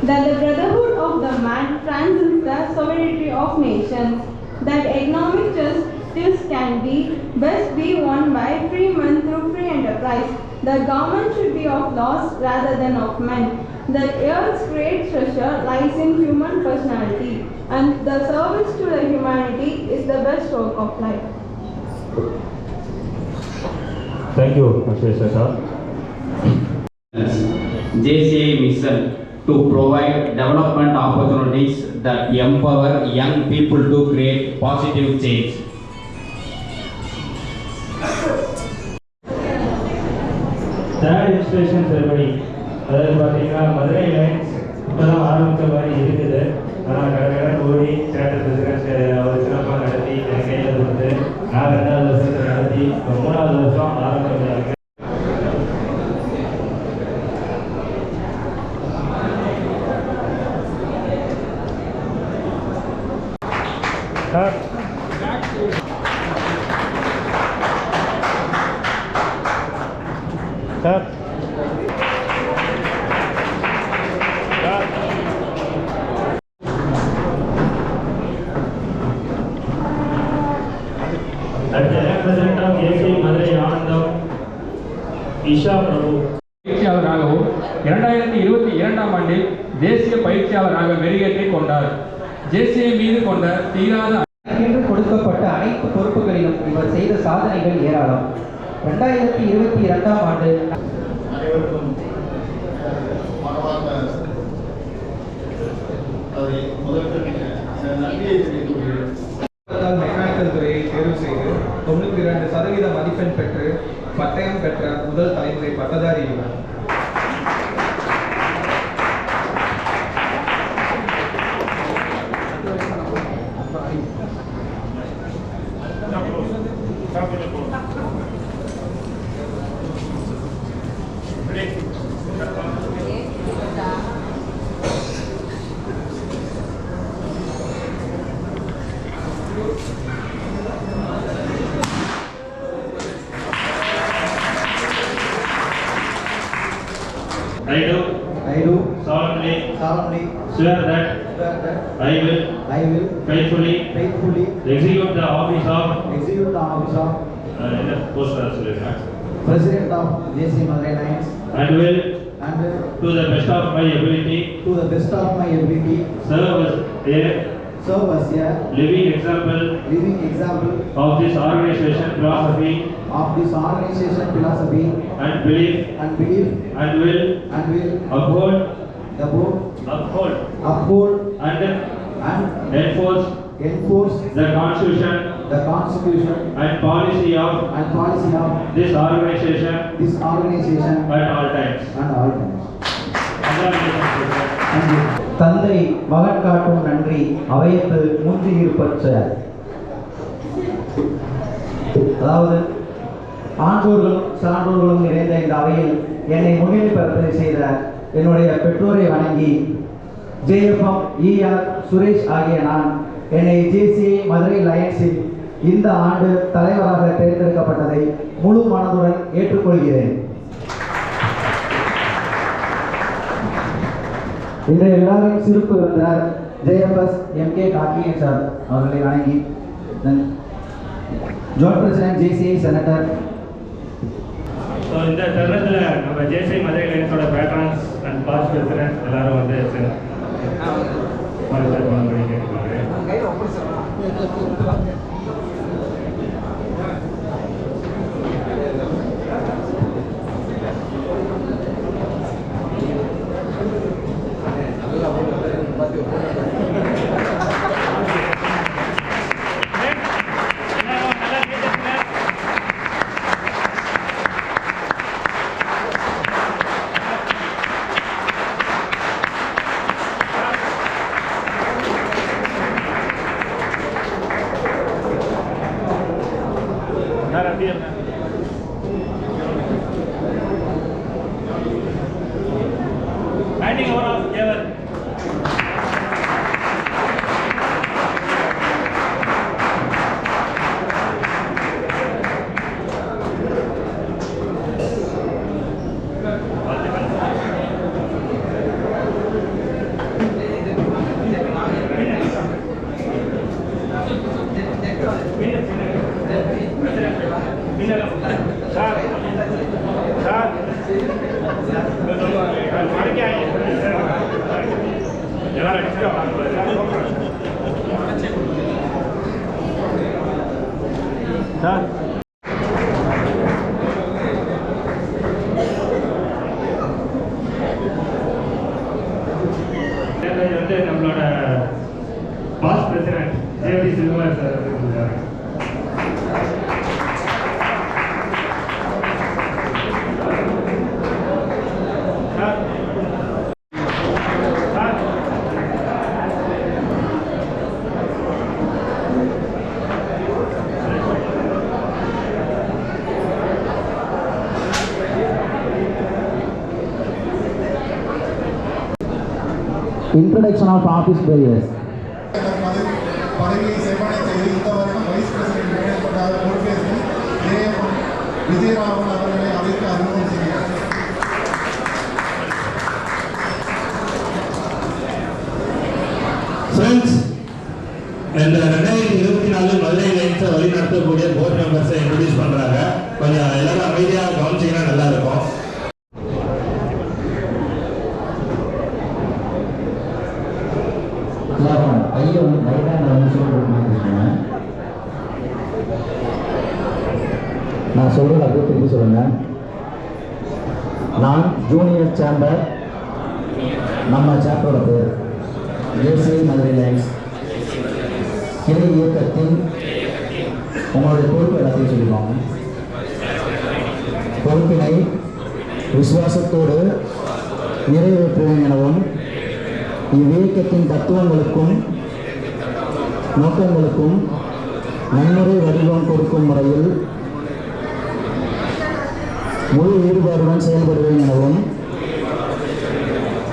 that the brotherhood of the man transcends the sovereignty of nations, that economic justice can best be won by free men through free enterprise. The government should be of laws rather than of men. The earth's great treasure lies in human personality, and the service to the humanity is the best work of life. Thank you, Ashwesha. JCI mission to provide development opportunities that empower young people to create positive change. Third installation ceremony. அதாவது பார்த்தீங்கன்னா Madurai lines இப்போ தான் ஆரம்பித்த மாதிரி இருக்குது. ஆனால் கடற்கரை ஓடி தேட்டர் பிரசிடென்ட் அவர் சிறப்பாக நடத்தி என் கையில் கொடுத்து நான் 2வது வருஷத்தை நடத்தி இப்போ 3வது வருஷம் ஆரம்பிக்கிறாங்க. சார் சார் ஈஷா பிரபு பயிற்சியாளராகவும் 2022ஆம் ஆண்டில் தேசிய பயிற்சியாளராக மெருகேற்றிக் கொண்டார். ஜேசிஐ மீது கொண்ட தீராத என்று கொடுக்கப்பட்ட அனைத்து பொறுப்புகளிலும் இவர் செய்த சாதனைகள் ஏராளம். 2022ஆம் ஆண்டு மெக்கானிக்கல் துறையை தேர்வு செய்து 92% மதிப்பெண் பெற்று பட்டயம் பெற்ற முதல் தலைமுறை பட்டதாரி இவர். I do solemnly swear that I will faithfully execute the office of President of JCI Madurai Lions and will to the best of my ability serve as a living example of this organization philosophy and belief and will uphold and enforce the constitution and policy of this organization at all times. தந்தை மகன் காட்டும் நன்றி அவையத்து முந்தியிருப்பற்ற. அதாவது ஆன்றோர்களும் சான்றோர்களும் நிறைந்த இந்த அவையில் என்னை முன்னிலைப்படுத்த செய்த என்னுடைய பெற்றோரை வணங்கி JFM ER சுரேஷ் ஆகிய நான் என்னை JCI மதுரை லயன்ஸில் இந்த ஆண்டு தலைவராக தேர்ந்தெடுக்கப்பட்டதை முழு மனதுடன் ஏற்றுக்கொள்கிறேன். இந்த எல்லாரும் சிறப்பு விருந்தினர் JFS MK கார்த்திகேயன் சார் அவர்களை வணங்கி ஜோன் பிரசிடென்ட் JCI செனட்டர். இந்த தருணத்தில் நம்ம JCI மதுரை லைன்ஸோட பேட்ரன்ஸ் அண்ட் பாஸ் பிரசிடென்ட் எல்லாரும் வந்து handing over of Ever. Sir வந்து நம்மளோட past president JD Sivakumar sir இருக்காங்க. Introduction of office bearers. பதவியை செவ்வனை செய்து இந்த வருடம் வைஸ் பிரசிடென்ட் நியமிக்கப்பட்ட பொறுப்பேற்று விஜயராமன் அவர்களை அழைத்து அறிமுகம் செய்கிறார். ஃப்ரெண்ட்ஸ், இந்த 2024 மதுரை லைன்ஸை வழி நடத்தக்கூடிய போர்ட் மெம்பர்ஸை இன்ட்ரடியூஸ் பண்ணுறாங்க. கொஞ்சம் எல்லாரும் அமைதியாக கவனிச்சிங்கன்னா நல்லா இருக்கும். ஐயா வந்து லைட்டாக நான் சொல்கிறது அப்படியே திரும்பி சொல்லுங்கள். நான் ஜூனியர் சேம்பர், நம்ம சேம்பரோட பேர் ஜேசி மதுரை லைன்ஸ் கிளை இயக்கத்தின் உங்களுடைய பொறுப்பு எல்லாத்தையும் சொல்லிடுவாங்க. பொறுப்பினை விசுவாசத்தோடு நிறைவேற்றுவேன் எனவும் இவ்வியக்கத்தின் தத்துவங்களுக்கும் நோக்கங்களுக்கும் நன்முறை வடிவம் கொடுக்கும் முறையில் முழு ஈடுபாடுடன் செயல்படுவேன் எனவும்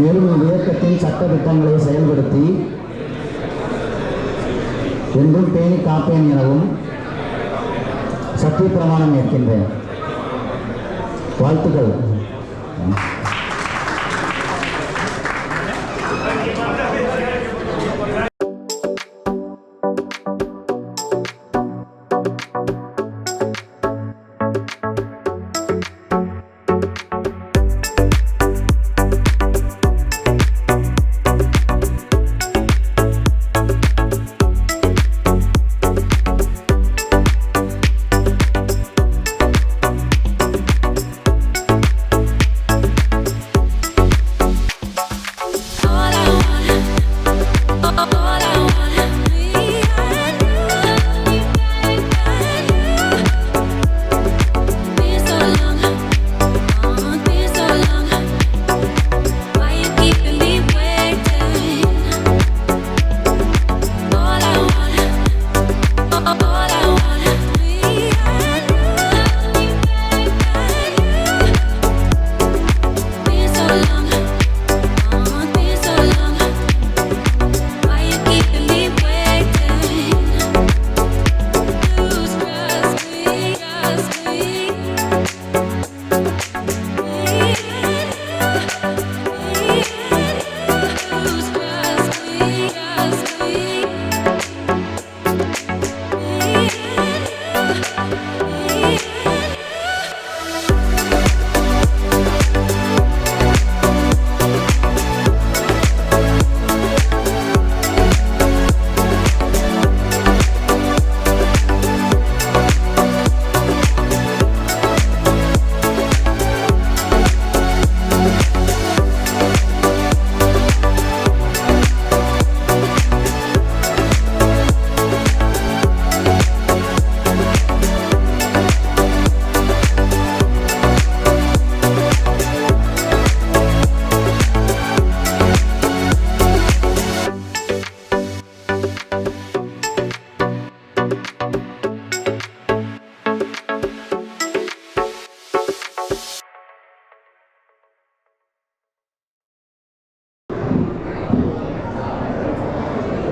மேலும் இவ்வியக்கத்தின் சட்ட திட்டங்களை செயல்படுத்தி என்றும் பேணி காப்பேன் எனவும் சத்திய பிரமாணம் ஏற்கின்றேன். வாழ்த்துக்கள்.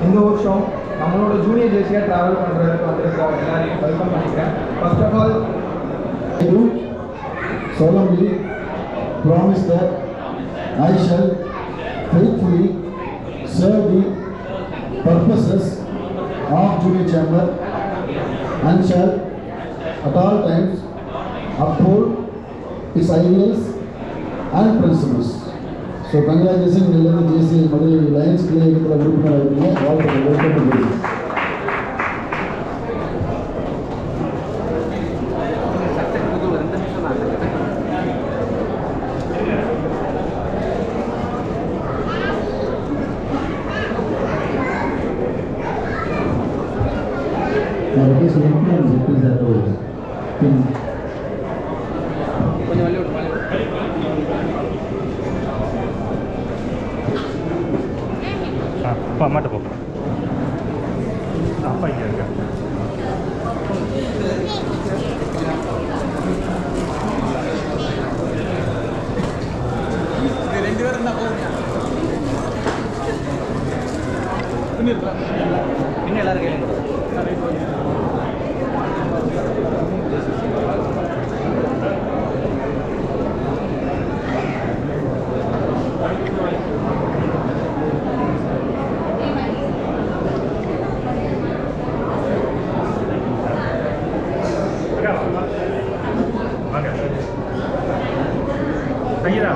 இந்த வருஷம் நம்மளோட ஜூனியர் ஜேசியாக ட்ராவல் பண்ணுறதுக்கு வந்திருக்க எல்லாரையும் வெல்கம் பண்ணிக்கிறேன். First of all I do solemnly promise that I shall faithfully serve the purposes of Junior Chamber and shall at all times uphold its ideals and principles. So congratulations to JC Madurai Lions Club presidente and representatives. அப்பா அம்மாட்ட போ. அப்பா இங்கே இருக்க. ரெண்டு பேரும் என்ன போகுங்க இன்னும் எல்லாரும் கேளுங்க. வாங்க சங்கீதா.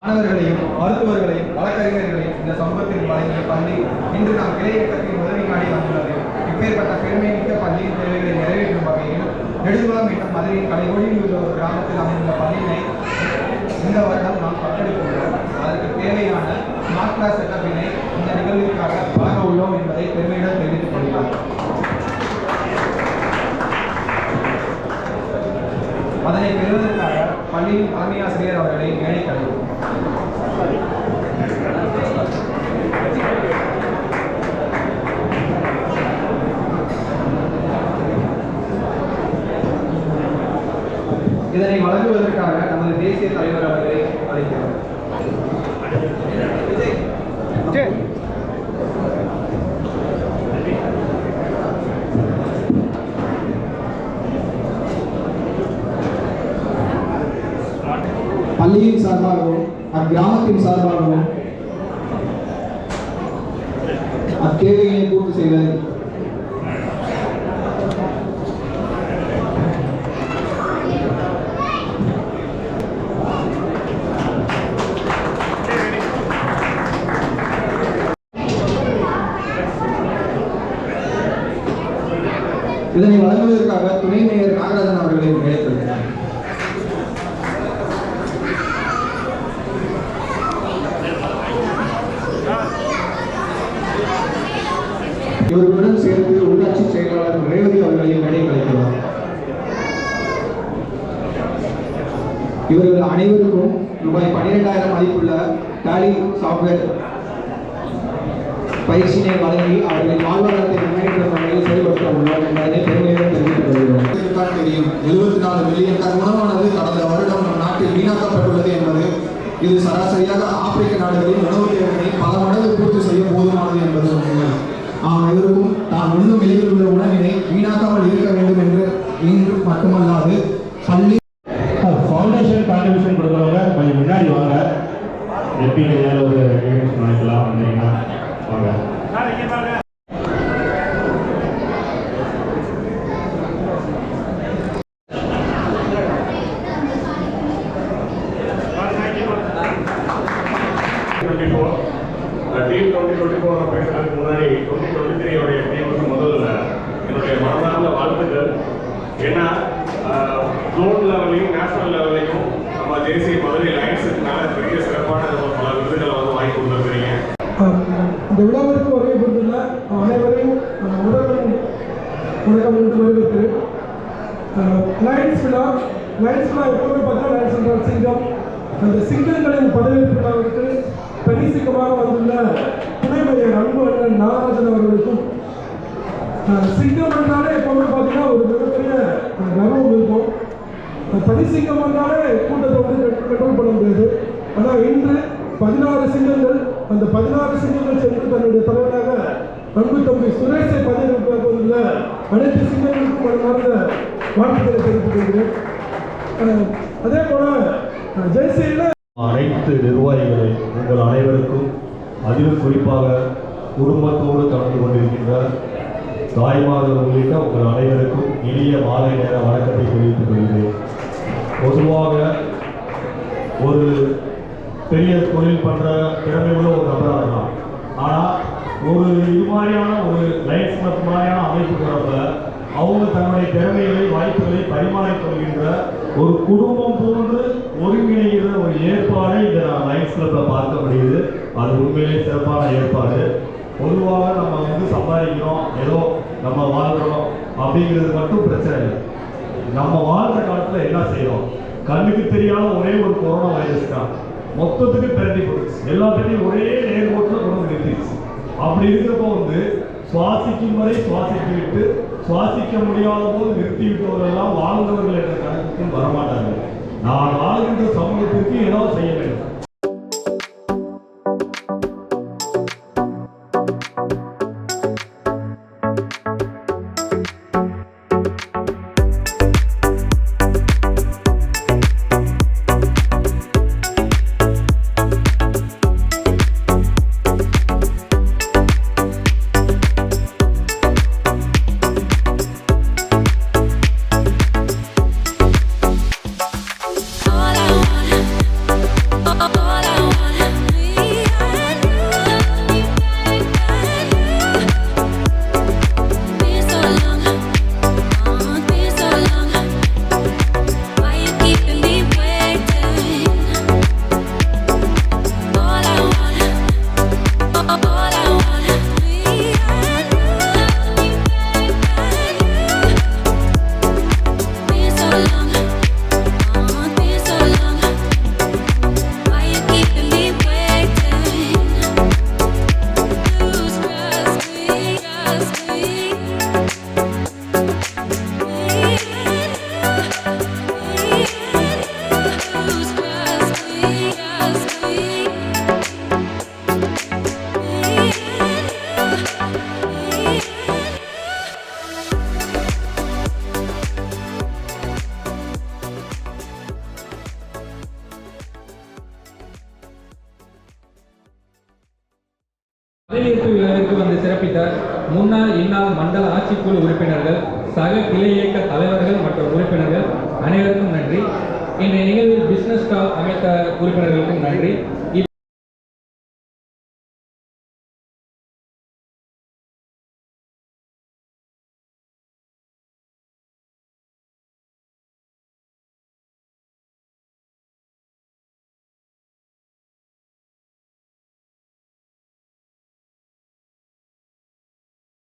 மாணவர்களையும் மருத்துவர்களையும் வழக்கறிஞர்களையும் இந்த சமூகத்தில் வழங்கிய பள்ளி இன்று நாம் கிளையக்கத்தின் உதவி நாடி வந்துள்ளது. இப்பேற்பட்ட பெருமை மிக்க பள்ளியின் தேவைகளை நிறைவேற்றும் வகையில் நெடுங்குளம் என்னும் மதுரையின் கலைகொழியில் உள்ள ஒரு கிராமத்தில் அமைந்துள்ள பள்ளியினை இந்த வருடம் நாம் பங்கெடுத்துள்ளோம். அதற்கு தேவையான ஸ்மார்ட் கிளாஸ் செட்டப்பினை இந்த நிகழ்விற்காக வழங்க உள்ளோம் என்பதை பெருமையுடன் தெரிவித்துக் கொள்கிறோம். அதனை பெறுவதற்காக பள்ளியின் தலைமை ஆசிரியர் அவர்களை மேடை கழிவு. இதனை வழங்குவதற்காக நமது தேசிய தலைவர் அவர்களை அழைக்கிறோம். பள்ளியின் சார்பாகவும் அக்கிராமத்தின் சார்பாகவும் அத்தேவையை பூர்த்தி செய்வது இதனை வழங்குவதற்காக துணை மேயர் நாகராஜன் அவர்களை அழைத்துள்ளார். இவர்களுடன் சேர்த்து உள்ளாட்சி செயலாளர் ரேவதி அவர்களை மேடை அழைக்கிறார். இவர்கள் அனைவருக்கும் ரூபாய் 12,000 மதிப்புள்ள டாலி சாஃப்ட்வேர் பயிற்சியினை வழங்கி அவர்களின் வாழ்வாதாரத்தை முன்னேற்ற வகையில் செயல்படுத்த உள்ளோம் என்பதை பெருமையுடன் தெரிவித்துக் கொள்கிறோம். தெரியும் 74 மில்லியன் டன் உணவானது கடந்த வருடம் நம் நாட்டில் வீணாக்கப்பட்டுள்ளது என்பது இது சராசரியாக ஆப்பிரிக்க நாடுகளின் உணவு தேவையை பல மடங்கு பூர்த்தி செய்ய போதுமானது என்பது உண்மை. அனைவருக்கும் தான் உண்ணும் நிலையில் உள்ள உணவினை வீணாக்காமல் இருக்க வேண்டும் என்று இன்று மட்டுமல்லாது பள்ளி ஃபவுண்டேஷன் கான்ட்ரிபியூஷன் கொடுக்குறவங்க கொஞ்சம் முன்னாடி வாங்க. எப்படி ஏதாவது ஒரு ரெக்கக்னிஷன் வாங்கிக்கலாம் வந்தீங்கன்னா வாங்க. டீம் 2024 பேசுறதுக்கு முன்னாடி 2023 உடைய டீமுக்கு முதல்ல என்னுடைய மனதார்ந்த வாழ்த்துக்கள். ஏன்னா ஜோன் லெவலையும் நேஷனல் லெவலையும் நம்ம தேசிய மதுரை லைன்ஸுக்குனால பெரிய சிறப்பான பல விருதுகளை வந்து வாங்கி கொடுத்துருக்கிறீங்க. இந்த விழாவிற்கு வருகை புரிந்துள்ள அனைவரையும் முதல்வன் வணக்கம் என்று வரவேற்று லைன்ஸ் விழா எப்போதுமே பார்த்தா லைன்ஸ் என்றால் சிங்கம். அந்த சிங்கங்களின் பதவியேற்பு விழாவிற்கு பரிசுக்கமாக வந்துள்ள துணை மேயர் அன்பு அண்ணன் நாகராஜன் அவர்களுக்கும் சிங்கம் என்றாலே எப்போவுமே பார்த்தீங்கன்னா ஒரு மிகப்பெரிய கர்வம் இருக்கும். பரிசிங்கம் என்றாலே கூட்டத்தை வந்து கண்ட்ரோல் பண்ண முடியாது. ஆனால் இன்று 16 சிங்கங்கள் அந்த 16 சிங்கங்கள் சென்று தன்னுடைய தலைவராக அன்பு தம்பி சுரேஷை பதவியேற்பாக வந்துள்ள அனைத்து சிங்கங்களுக்கும் மனமார்ந்த வாழ்த்துக்களை தெரிவித்துக் கொள்கிறேன். அதே போல ஜெயசீல அனைத்து நிர்வாகிகளை உங்கள் அனைவருக்கும் அதிலும் குறிப்பாக குடும்பத்தோடு கலந்து கொண்டிருக்கின்ற தாய்மார்கள் உள்ளிட்ட உங்கள் அனைவருக்கும் இனிய மாலை நேர வணக்கத்தை தெரிவித்துக் கொள்கிறேன். பொதுவாக ஒரு பெரிய தொழில் பண்ணுற திறமை உள்ள ஒரு நபராக இருக்கலாம். ஆனால் ஒரு இது மாதிரியான ஒரு லைஃப் கிளப் மாதிரியான அமைப்பு வரப்ப அது உண்மையிலே சிறப்பான ஏற்பாடு. பொதுவாக நம்ம வந்து சம்பாதிக்கிறோம், ஏதோ நம்ம வாழ்கிறோம் அப்படிங்கிறது மட்டும் பிரச்சனை இல்லை. நம்ம வாழ்கிற காலத்தில் என்ன செய்யறோம்? கண்ணுக்கு தெரியாத ஒரே ஒரு கொரோனா வைரஸ் தான் மொத்தத்துக்கு திரட்டி போடுச்சு, எல்லாத்தையும் ஒரே நேர்கோட்டில் கொண்டு வந்து நிறுத்திடுச்சு. அப்படி இருக்கிறப்போ வந்து சுவாசிக்கும் வரை சுவாசித்து விட்டு சுவாசிக்க முடியாத போது நிறுத்தி விட்டவர்களெல்லாம் வாழ்ந்தவர்கள் என்ற கணக்குக்கும் வரமாட்டார்கள். நான் வாழ்கின்ற சமூகத்திற்கு ஏதாவது செய்ய வேண்டும். பதவியேற்பு விழாவிற்கு வந்து சிறப்பித்த முன்னாள் இந்நாள் மண்டல ஆட்சிக்குழு உறுப்பினர்கள், சக கிளை இயக்க தலைவர்கள் மற்றும் உறுப்பினர்கள் அனைவருக்கும் நன்றி. இன்றைய நிகழ்வில் பிசினஸ் ஸ்டால் அமைத்த உறுப்பினர்களுக்கும் நன்றி.